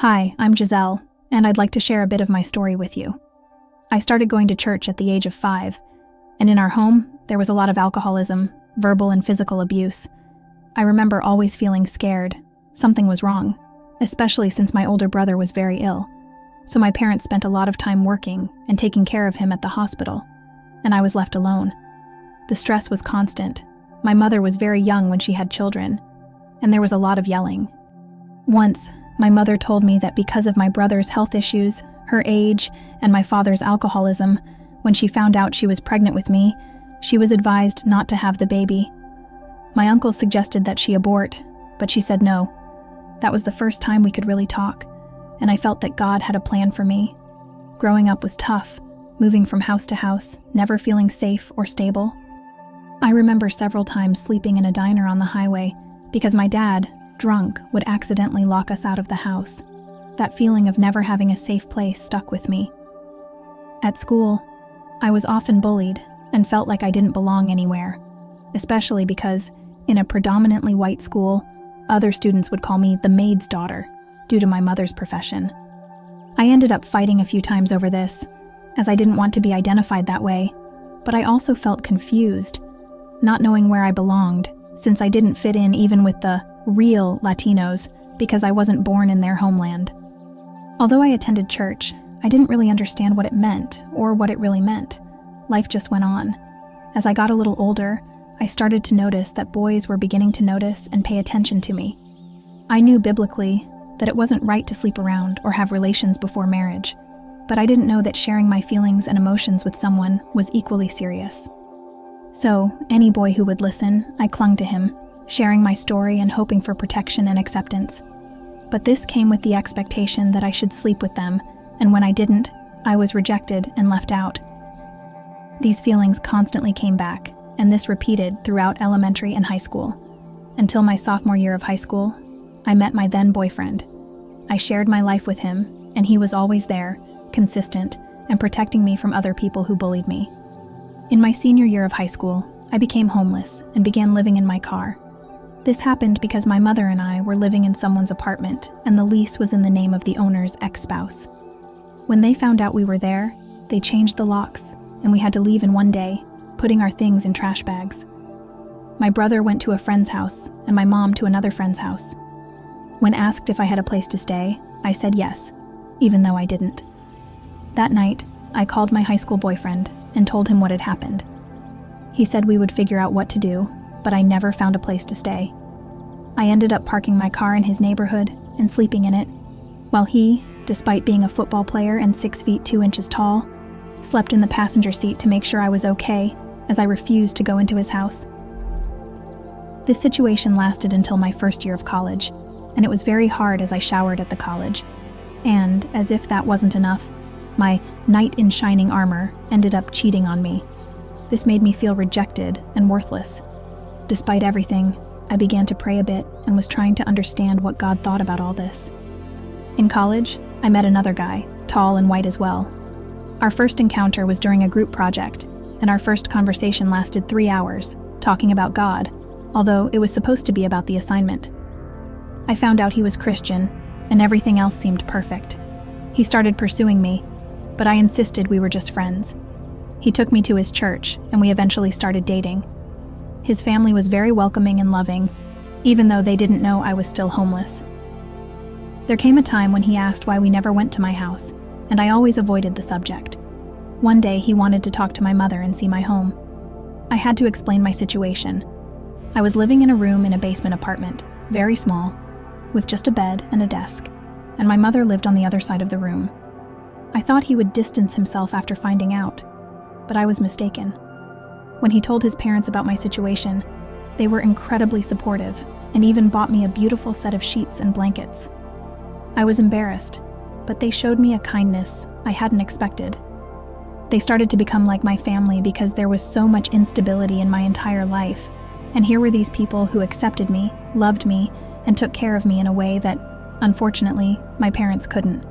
Hi, I'm Giselle, and I'd like to share a bit of my story with you. I started going to church at the age of 5, and in our home, there was a lot of alcoholism, verbal and physical abuse. I remember always feeling scared. Something was wrong, especially since my older brother was very ill. So my parents spent a lot of time working and taking care of him at the hospital, and I was left alone. The stress was constant. My mother was very young when she had children, and there was a lot of yelling. Once, my mother told me that because of my brother's health issues, her age, and my father's alcoholism, when she found out she was pregnant with me, she was advised not to have the baby. My uncle suggested that she abort, but she said no. That was the first time we could really talk, and I felt that God had a plan for me. Growing up was tough, moving from house to house, never feeling safe or stable. I remember several times sleeping in a diner on the highway because my dad, drunk, would accidentally lock us out of the house. That feeling of never having a safe place stuck with me. At school, I was often bullied and felt like I didn't belong anywhere, especially because, in a predominantly white school, other students would call me the maid's daughter due to my mother's profession. I ended up fighting a few times over this, as I didn't want to be identified that way, but I also felt confused, not knowing where I belonged, since I didn't fit in even with the real Latinos because I wasn't born in their homeland. Although I attended church, I didn't really understand what it meant or what it really meant. Life just went on. As I got a little older, I started to notice that boys were beginning to notice and pay attention to me. I knew biblically that it wasn't right to sleep around or have relations before marriage, but I didn't know that sharing my feelings and emotions with someone was equally serious. So, any boy who would listen, I clung to him, sharing my story and hoping for protection and acceptance. But this came with the expectation that I should sleep with them, and when I didn't, I was rejected and left out. These feelings constantly came back, and this repeated throughout elementary and high school. Until my sophomore year of high school, I met my then boyfriend. I shared my life with him, and he was always there, consistent, and protecting me from other people who bullied me. In my senior year of high school, I became homeless and began living in my car. This happened because my mother and I were living in someone's apartment, and the lease was in the name of the owner's ex-spouse. When they found out we were there, they changed the locks, and we had to leave in one day, putting our things in trash bags. My brother went to a friend's house, and my mom to another friend's house. When asked if I had a place to stay, I said yes, even though I didn't. That night, I called my high school boyfriend and told him what had happened. He said we would figure out what to do, but I never found a place to stay. I ended up parking my car in his neighborhood and sleeping in it, while he, despite being a football player and 6 feet 2 inches tall, slept in the passenger seat to make sure I was okay, as I refused to go into his house. This situation lasted until my first year of college, and it was very hard as I showered at the college. And, as if that wasn't enough, my knight in shining armor ended up cheating on me. This made me feel rejected and worthless. Despite everything, I began to pray a bit and was trying to understand what God thought about all this. In college, I met another guy, tall and white as well. Our first encounter was during a group project, and our first conversation lasted 3 hours, talking about God, although it was supposed to be about the assignment. I found out he was Christian, and everything else seemed perfect. He started pursuing me, but I insisted we were just friends. He took me to his church, and we eventually started dating. His family was very welcoming and loving, even though they didn't know I was still homeless. There came a time when he asked why we never went to my house, and I always avoided the subject. One day he wanted to talk to my mother and see my home. I had to explain my situation. I was living in a room in a basement apartment, very small, with just a bed and a desk, and my mother lived on the other side of the room. I thought he would distance himself after finding out, but I was mistaken. When he told his parents about my situation, they were incredibly supportive and even bought me a beautiful set of sheets and blankets. I was embarrassed, but they showed me a kindness I hadn't expected. They started to become like my family because there was so much instability in my entire life, and here were these people who accepted me, loved me, and took care of me in a way that, unfortunately, my parents couldn't.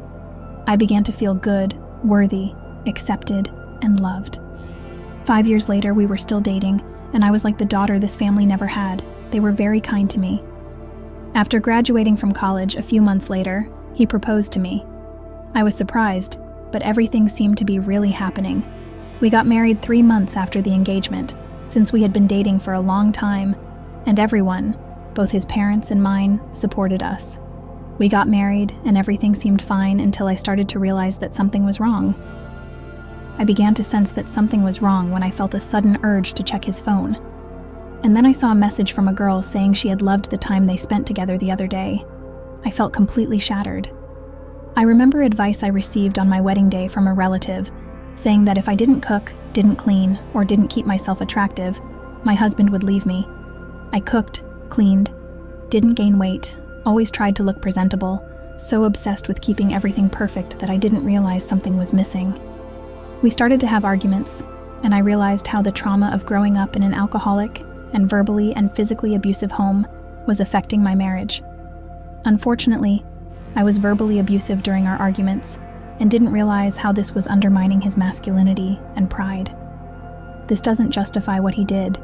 I began to feel good, worthy, accepted, and loved. 5 years later, we were still dating, and I was like the daughter this family never had. They were very kind to me. After graduating from college a few months later, He proposed to me. I was surprised, but everything seemed to be really happening. We got married 3 months after the engagement, since we had been dating for a long time, and everyone, both his parents and mine, supported us. We got married, and everything seemed fine until I started to realize that something was wrong. I began to sense that something was wrong when I felt a sudden urge to check his phone. And then I saw a message from a girl saying she had loved the time they spent together the other day. I felt completely shattered. I remember advice I received on my wedding day from a relative, saying that if I didn't cook, didn't clean, or didn't keep myself attractive, my husband would leave me. I cooked, cleaned, didn't gain weight, always tried to look presentable, so obsessed with keeping everything perfect that I didn't realize something was missing. We started to have arguments, and I realized how the trauma of growing up in an alcoholic and verbally and physically abusive home was affecting my marriage. Unfortunately, I was verbally abusive during our arguments and didn't realize how this was undermining his masculinity and pride. This doesn't justify what he did,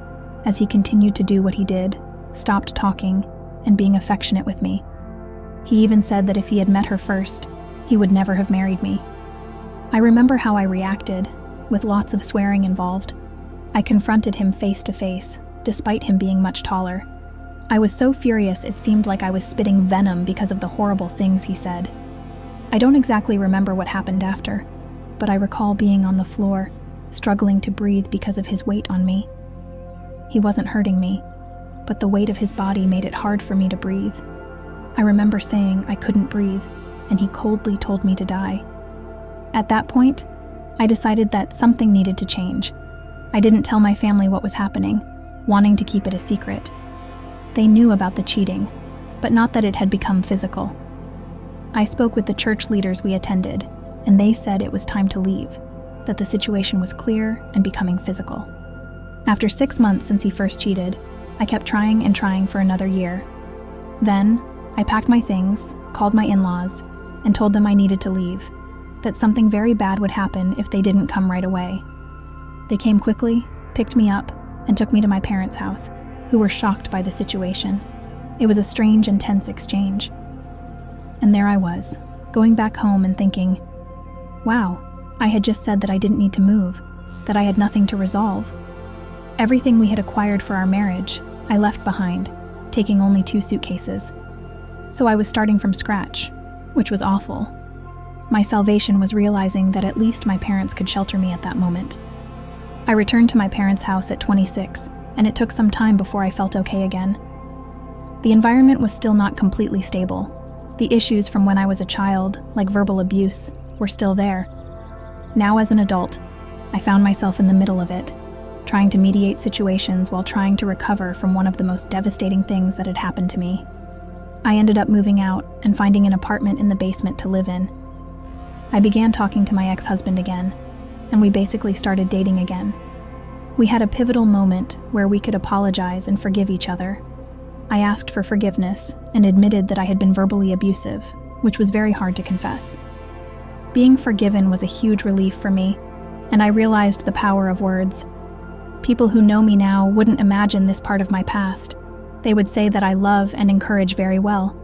as he continued to do what he did, stopped talking, and being affectionate with me. He even said that if he had met her first, he would never have married me. I remember how I reacted, with lots of swearing involved. I confronted him face to face, despite him being much taller. I was so furious it seemed like I was spitting venom because of the horrible things he said. I don't exactly remember what happened after, but I recall being on the floor, struggling to breathe because of his weight on me. He wasn't hurting me, but the weight of his body made it hard for me to breathe. I remember saying I couldn't breathe, and he coldly told me to die. At that point, I decided that something needed to change. I didn't tell my family what was happening, wanting to keep it a secret. They knew about the cheating, but not that it had become physical. I spoke with the church leaders we attended, and they said it was time to leave, that the situation was clear and becoming physical. After 6 months since he first cheated, I kept trying and trying for another year. Then, I packed my things, called my in-laws, and told them I needed to leave, that something very bad would happen if they didn't come right away. They came quickly, picked me up, and took me to my parents' house, who were shocked by the situation. It was a strange and tense exchange. And there I was, going back home and thinking, wow, I had just said that I didn't need to move, that I had nothing to resolve. Everything we had acquired for our marriage, I left behind, taking only 2 suitcases. So I was starting from scratch, which was awful. My salvation was realizing that at least my parents could shelter me at that moment. I returned to my parents' house at 26, and it took some time before I felt okay again. The environment was still not completely stable. The issues from when I was a child, like verbal abuse, were still there. Now as an adult, I found myself in the middle of it, trying to mediate situations while trying to recover from one of the most devastating things that had happened to me. I ended up moving out and finding an apartment in the basement to live in. I began talking to my ex-husband again, and we basically started dating again. We had a pivotal moment where we could apologize and forgive each other. I asked for forgiveness and admitted that I had been verbally abusive, which was very hard to confess. Being forgiven was a huge relief for me, and I realized the power of words. People who know me now wouldn't imagine this part of my past. They would say that I love and encourage very well.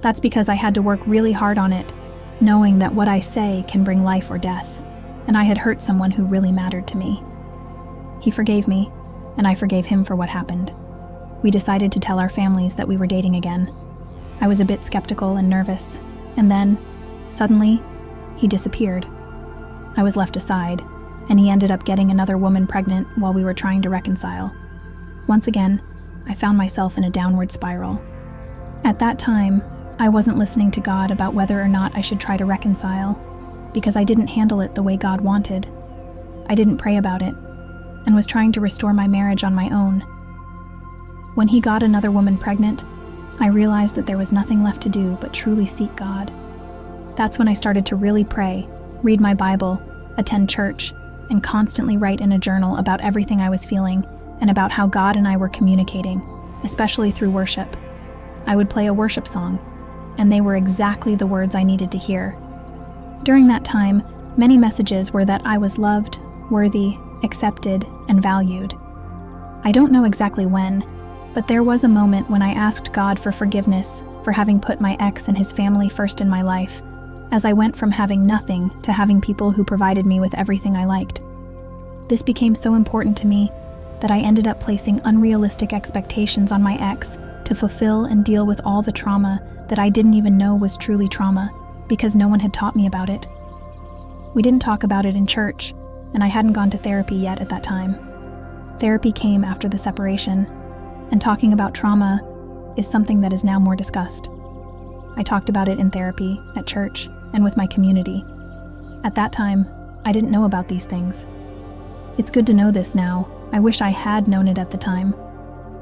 That's because I had to work really hard on it, knowing that what I say can bring life or death, and I had hurt someone who really mattered to me. He forgave me, and I forgave him for what happened. We decided to tell our families that we were dating again. I was a bit skeptical and nervous, and then, suddenly, he disappeared. I was left aside, and he ended up getting another woman pregnant while we were trying to reconcile. Once again, I found myself in a downward spiral. At that time, I wasn't listening to God about whether or not I should try to reconcile, because I didn't handle it the way God wanted. I didn't pray about it, and was trying to restore my marriage on my own. When he got another woman pregnant, I realized that there was nothing left to do but truly seek God. That's when I started to really pray, read my Bible, attend church, and constantly write in a journal about everything I was feeling and about how God and I were communicating, especially through worship. I would play a worship song, and they were exactly the words I needed to hear. During that time, many messages were that I was loved, worthy, accepted, and valued. I don't know exactly when, but there was a moment when I asked God for forgiveness for having put my ex and his family first in my life, as I went from having nothing to having people who provided me with everything I liked. This became so important to me that I ended up placing unrealistic expectations on my ex to fulfill and deal with all the trauma that I didn't even know was truly trauma because no one had taught me about it. We didn't talk about it in church, and I hadn't gone to therapy yet at that time. Therapy came after the separation, and talking about trauma is something that is now more discussed. I talked about it in therapy, at church, and with my community. At that time, I didn't know about these things. It's good to know this now. I wish I had known it at the time.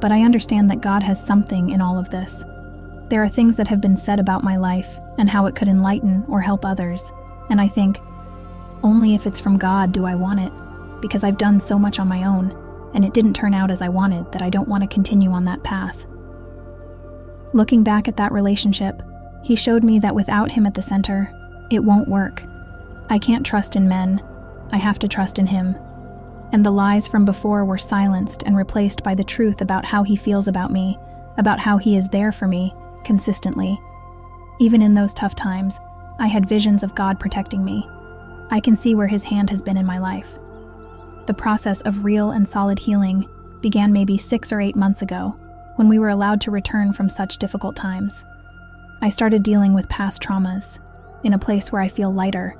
But I understand that God has something in all of this. There are things that have been said about my life and how it could enlighten or help others, and I think, only if it's from God do I want it, because I've done so much on my own, and it didn't turn out as I wanted that I don't want to continue on that path. Looking back at that relationship, he showed me that without him at the center, it won't work. I can't trust in men. I have to trust in him. And the lies from before were silenced and replaced by the truth about how he feels about me, about how he is there for me, consistently. Even in those tough times, I had visions of God protecting me. I can see where his hand has been in my life. The process of real and solid healing began maybe 6 or 8 months ago, when we were allowed to return from such difficult times. I started dealing with past traumas, in a place where I feel lighter.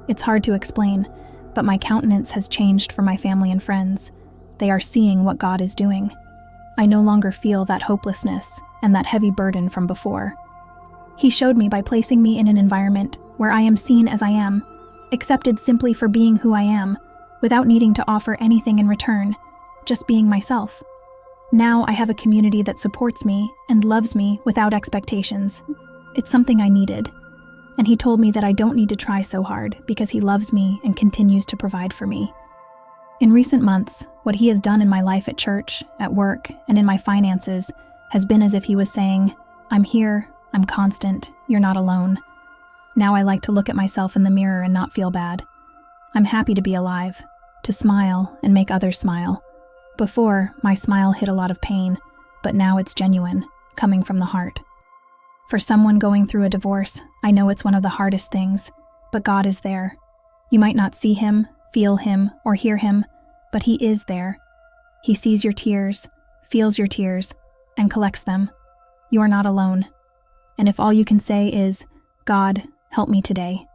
It's hard to explain, but my countenance has changed for my family and friends. They are seeing what God is doing. I no longer feel that hopelessness and that heavy burden from before. He showed me by placing me in an environment where I am seen as I am, accepted simply for being who I am, without needing to offer anything in return, just being myself. Now I have a community that supports me and loves me without expectations. It's something I needed. And he told me that I don't need to try so hard because he loves me and continues to provide for me. In recent months, what he has done in my life at church, at work, and in my finances has been as if he was saying, I'm here, I'm constant, you're not alone. Now I like to look at myself in the mirror and not feel bad. I'm happy to be alive, to smile and make others smile. Before, my smile hid a lot of pain, but now it's genuine, coming from the heart. For someone going through a divorce, I know it's one of the hardest things, but God is there. You might not see him, feel him, or hear him, but he is there. He sees your tears, feels your tears, and collects them. You are not alone. And if all you can say is, God, help me today,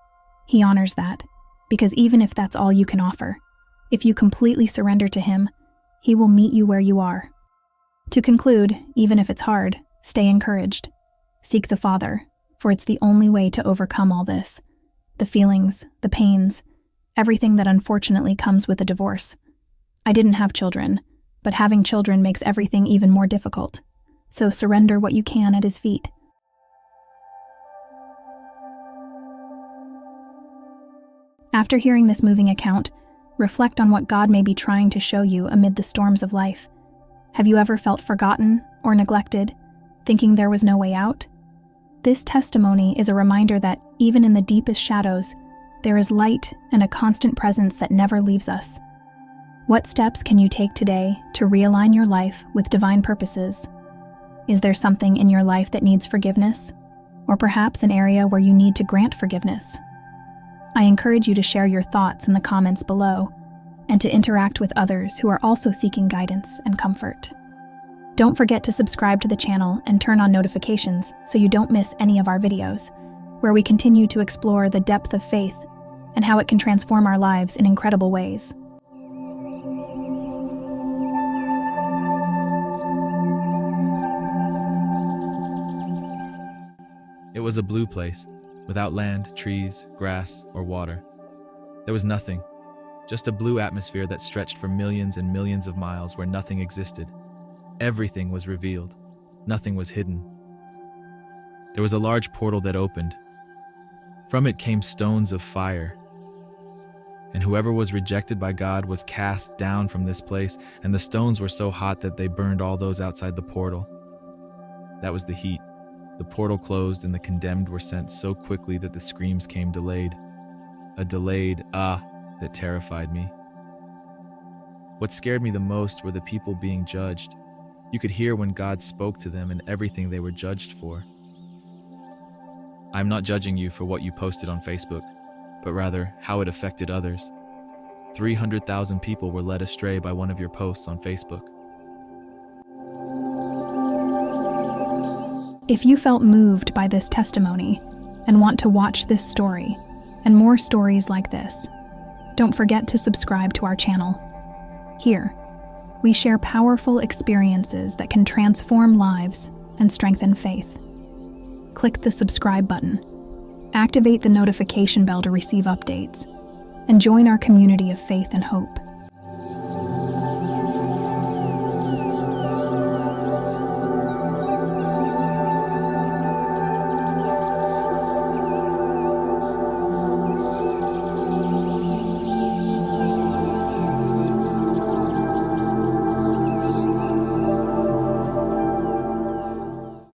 he honors that, because even if that's all you can offer, if you completely surrender to him, he will meet you where you are. To conclude, even if it's hard, stay encouraged. Seek the Father, for it's the only way to overcome all this. The feelings, the pains, everything that unfortunately comes with a divorce. I didn't have children, but having children makes everything even more difficult. So surrender what you can at his feet. After hearing this moving account, reflect on what God may be trying to show you amid the storms of life. Have you ever felt forgotten or neglected, thinking there was no way out? This testimony is a reminder that even in the deepest shadows, there is light and a constant presence that never leaves us. What steps can you take today to realign your life with divine purposes? Is there something in your life that needs forgiveness? Or perhaps an area where you need to grant forgiveness? I encourage you to share your thoughts in the comments below and to interact with others who are also seeking guidance and comfort. Don't forget to subscribe to the channel and turn on notifications so you don't miss any of our videos, where we continue to explore the depth of faith and how it can transform our lives in incredible ways. It was a blue place, without land, trees, grass, or water. There was nothing, just a blue atmosphere that stretched for millions and millions of miles where nothing existed. Everything was revealed. Nothing was hidden. There was a large portal that opened. From it came stones of fire. And whoever was rejected by God was cast down from this place, and the stones were so hot that they burned all those outside the portal. That was the heat. The portal closed, and the condemned were sent so quickly that the screams came delayed. A delayed that terrified me. What scared me the most were the people being judged. You could hear when God spoke to them and everything they were judged for. I'm not judging you for what you posted on Facebook, but rather how it affected others. 300,000 people were led astray by one of your posts on Facebook. If you felt moved by this testimony and want to watch this story and more stories like this, don't forget to subscribe to our channel. Here, we share powerful experiences that can transform lives and strengthen faith. Click the subscribe button, activate the notification bell to receive updates, and join our community of faith and hope.